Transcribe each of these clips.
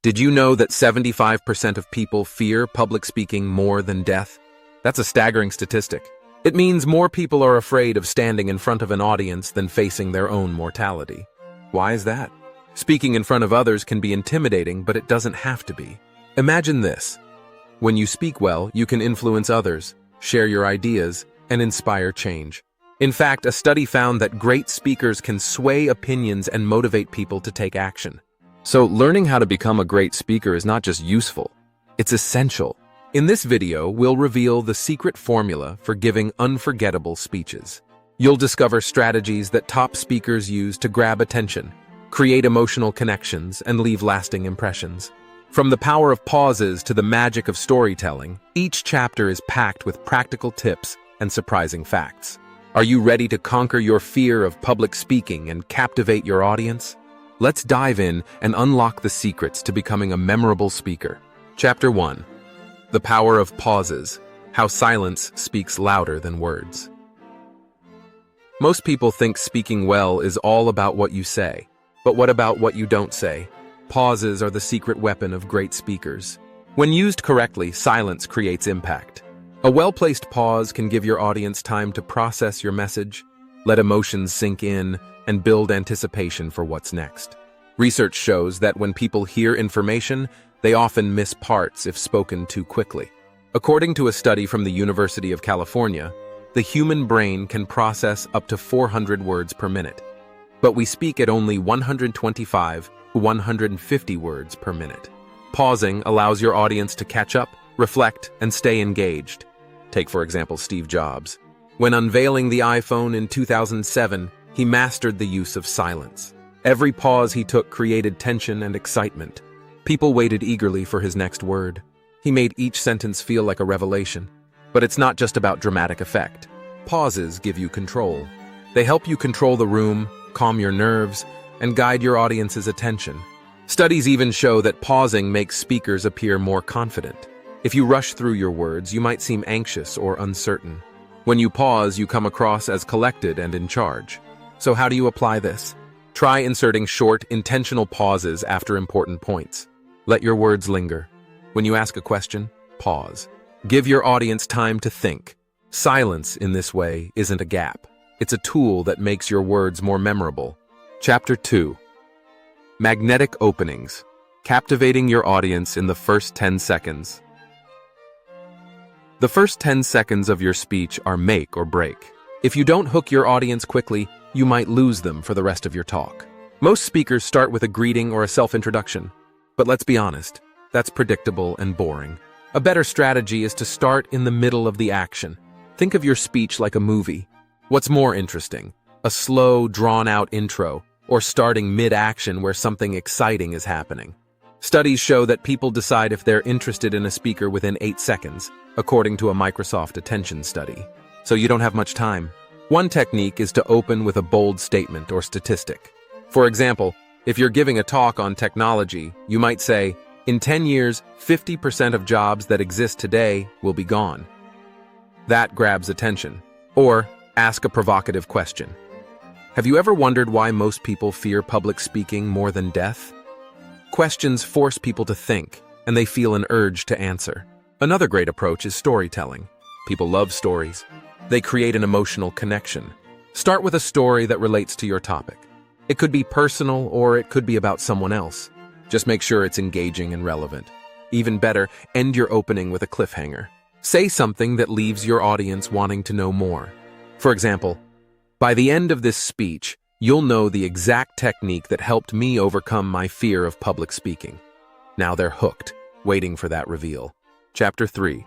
Did you know that 75% of people fear public speaking more than death? That's a staggering statistic. It means more people are afraid of standing in front of an audience than facing their own mortality. Why is that? Speaking in front of others can be intimidating, but it doesn't have to be. Imagine this. When you speak well, you can influence others, share your ideas, and inspire change. In fact, a study found that great speakers can sway opinions and motivate people to take action. So, learning how to become a great speaker is not just useful, it's essential. In this video, we'll reveal the secret formula for giving unforgettable speeches. You'll discover strategies that top speakers use to grab attention, create emotional connections, and leave lasting impressions. From the power of pauses to the magic of storytelling, each chapter is packed with practical tips and surprising facts. Are you ready to conquer your fear of public speaking and captivate your audience? Let's dive in and unlock the secrets to becoming a memorable speaker. Chapter 1. The Power of Pauses. How silence speaks louder than words. Most people think speaking well is all about what you say. But what about what you don't say? Pauses are the secret weapon of great speakers. When used correctly, silence creates impact. A well-placed pause can give your audience time to process your message, let emotions sink in, and build anticipation for what's next. Research shows that when people hear information, they often miss parts if spoken too quickly. According to a study from the University of California, the human brain can process up to 400 words per minute, but we speak at only 125 to 150 words per minute. Pausing allows your audience to catch up, reflect, and stay engaged. Take, for example, Steve Jobs. When unveiling the iPhone in 2007, he mastered the use of silence. Every pause he took created tension and excitement. People waited eagerly for his next word. He made each sentence feel like a revelation. But it's not just about dramatic effect. Pauses give you control. They help you control the room, calm your nerves, and guide your audience's attention. Studies even show that pausing makes speakers appear more confident. If you rush through your words, you might seem anxious or uncertain. When you pause, you come across as collected and in charge. So how do you apply this? Try inserting short, intentional pauses after important points. Let your words linger. When you ask a question, pause. Give your audience time to think. Silence, in this way, isn't a gap. It's a tool that makes your words more memorable. Chapter 2. Magnetic Openings. Captivating your audience in the first 10 seconds. The first 10 seconds of your speech are make or break. If you don't hook your audience quickly, you might lose them for the rest of your talk. Most speakers start with a greeting or a self-introduction. But let's be honest, that's predictable and boring. A better strategy is to start in the middle of the action. Think of your speech like a movie. What's more interesting? A slow, drawn-out intro, or starting mid-action where something exciting is happening? Studies show that people decide if they're interested in a speaker within 8 seconds, according to a Microsoft attention study. So you don't have much time. One technique is to open with a bold statement or statistic. For example, if you're giving a talk on technology, you might say, "In 10 years, 50% of jobs that exist today will be gone." That grabs attention. Or, ask a provocative question. Have you ever wondered why most people fear public speaking more than death? Questions force people to think, and they feel an urge to answer. Another great approach is storytelling. People love stories. They create an emotional connection. Start with a story that relates to your topic. It could be personal or it could be about someone else. Just make sure it's engaging and relevant. Even better, end your opening with a cliffhanger. Say something that leaves your audience wanting to know more. For example, by the end of this speech, you'll know the exact technique that helped me overcome my fear of public speaking. Now they're hooked, waiting for that reveal. Chapter 3.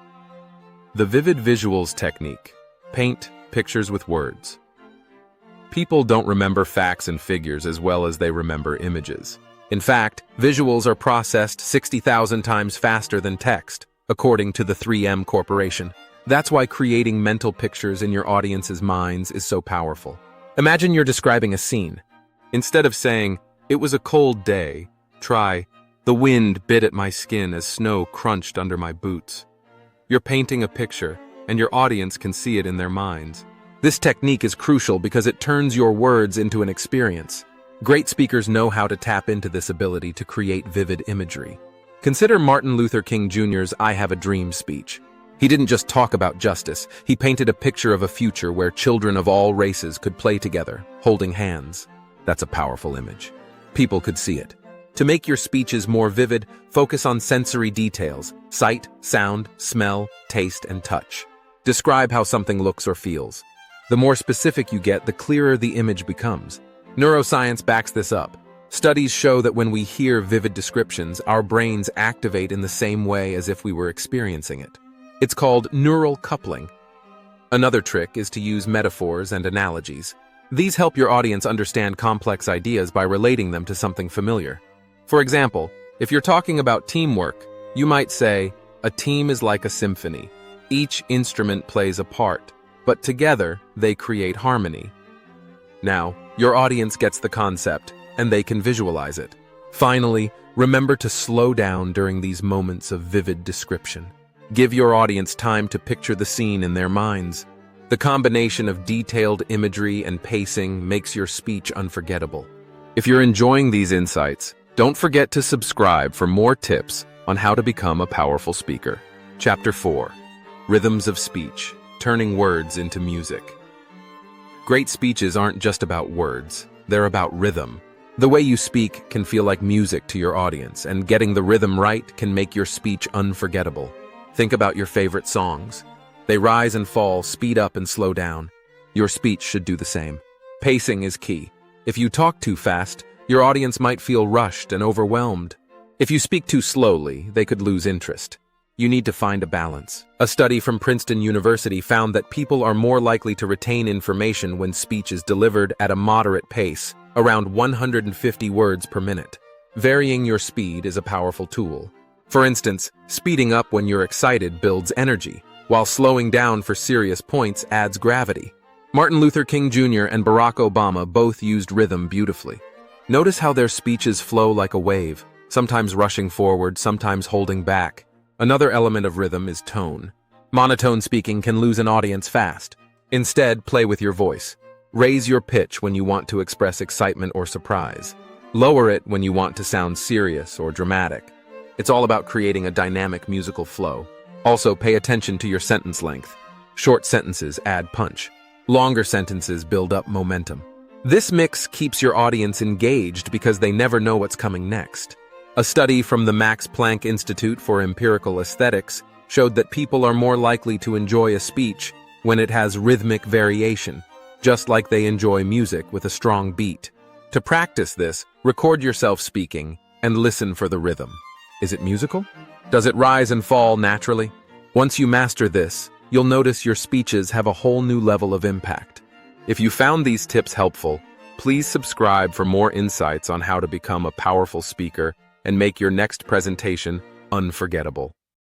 The Vivid Visuals Technique. Paint pictures with words. People don't remember facts and figures as well as they remember images. In fact, visuals are processed 60,000 times faster than text, according to the 3M Corporation. That's why creating mental pictures in your audience's minds is so powerful. Imagine you're describing a scene. Instead of saying, "It was a cold day," try, "The wind bit at my skin as snow crunched under my boots." You're painting a picture, and your audience can see it in their minds. This technique is crucial because it turns your words into an experience. Great speakers know how to tap into this ability to create vivid imagery. Consider Martin Luther King Jr.'s "I Have a Dream" speech. He didn't just talk about justice, he painted a picture of a future where children of all races could play together, holding hands. That's a powerful image. People could see it. To make your speeches more vivid, focus on sensory details: sight, sound, smell, taste, and touch. Describe how something looks or feels. The more specific you get, the clearer the image becomes. Neuroscience backs this up. Studies show that when we hear vivid descriptions, our brains activate in the same way as if we were experiencing it. It's called neural coupling. Another trick is to use metaphors and analogies. These help your audience understand complex ideas by relating them to something familiar. For example, if you're talking about teamwork, you might say, "A team is like a symphony. Each instrument plays a part, but together they create harmony." Now, your audience gets the concept, and they can visualize it. Finally, remember to slow down during these moments of vivid description. Give your audience time to picture the scene in their minds. The combination of detailed imagery and pacing makes your speech unforgettable. If you're enjoying these insights, don't forget to subscribe for more tips on how to become a powerful speaker. Chapter 4: Rhythms of Speech, Turning Words into Music. Great speeches aren't just about words, they're about rhythm. The way you speak can feel like music to your audience, and getting the rhythm right can make your speech unforgettable. Think about your favorite songs. They rise and fall, speed up and slow down. Your speech should do the same. Pacing is key. If you talk too fast, your audience might feel rushed and overwhelmed. If you speak too slowly, they could lose interest. You need to find a balance. A study from Princeton University found that people are more likely to retain information when speech is delivered at a moderate pace, around 150 words per minute. Varying your speed is a powerful tool. For instance, speeding up when you're excited builds energy, while slowing down for serious points adds gravity. Martin Luther King Jr. and Barack Obama both used rhythm beautifully. Notice how their speeches flow like a wave, sometimes rushing forward, sometimes holding back. Another element of rhythm is tone. Monotone speaking can lose an audience fast. Instead, play with your voice. Raise your pitch when you want to express excitement or surprise. Lower it when you want to sound serious or dramatic. It's all about creating a dynamic musical flow. Also, pay attention to your sentence length. Short sentences add punch. Longer sentences build up momentum. This mix keeps your audience engaged because they never know what's coming next. A study from the Max Planck Institute for Empirical Aesthetics showed that people are more likely to enjoy a speech when it has rhythmic variation, just like they enjoy music with a strong beat. To practice this, record yourself speaking and listen for the rhythm. Is it musical? Does it rise and fall naturally? Once you master this, you'll notice your speeches have a whole new level of impact. If you found these tips helpful, please subscribe for more insights on how to become a powerful speaker and make your next presentation unforgettable.